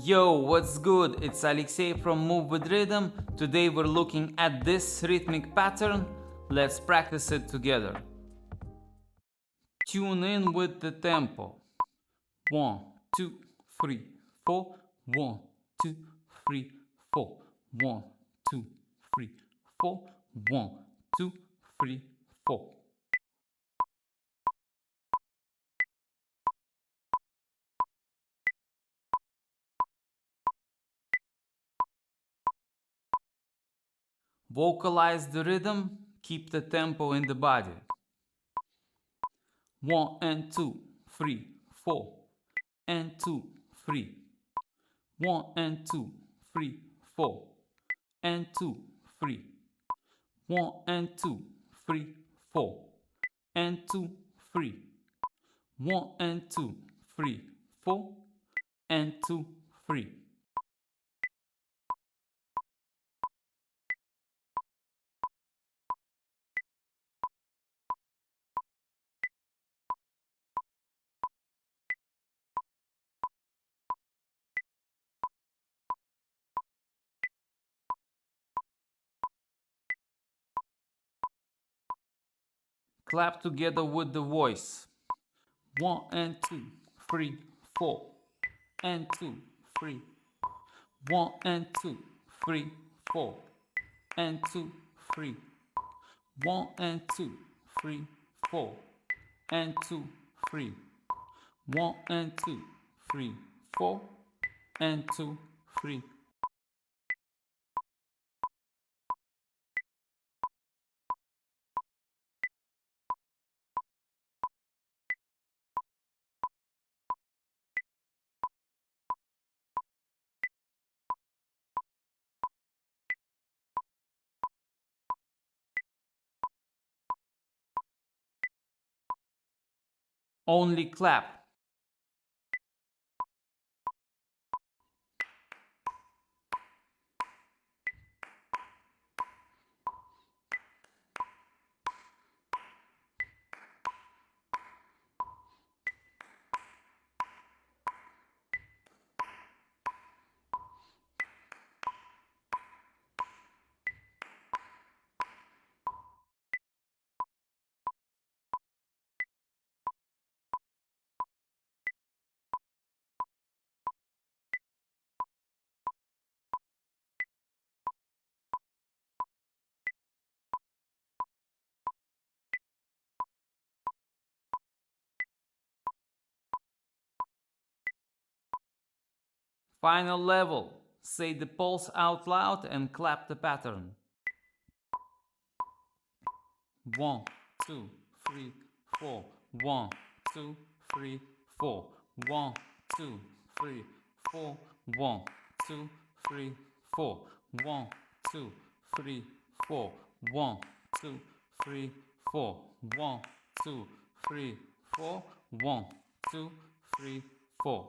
Yo, what's good? It's Alexey from Move with Rhythm. Today we're looking at this rhythmic pattern. Let's practice it together. Tune in with the tempo. 1, 2, 3, 4. 1, 2, 3, 4. 1, 2, 3, 4. 1, 2, 3, 4. Vocalize the rhythm, keep the tempo in the body. 1 and 2, 3, 4, and 2, 3. 1 and 2, 3, 4, and 2, 3. 1 and 2, 3, 4, and 2, 3. 1 and 2, 3, 4, and 2, 3. Clap together with the voice. 1 and 2, 3, 4, and 2, 3. 1 and 2, 3, 4, and 2, 3. 1 and 2, 3, 4, and 2, 3. 1 and 2, 3, 4, and 2, 3. Only clap. Final level. Say the pulse out loud and clap the pattern. 1, 2, 3, 4. 1, 2, 3, 4. 1, 2, 3, 4. 1, 2, 3, 4. 1, 2, 3, 4. 1, 2, 3, 4. 1, 2, 3, 4. 1, 2, 3, 4.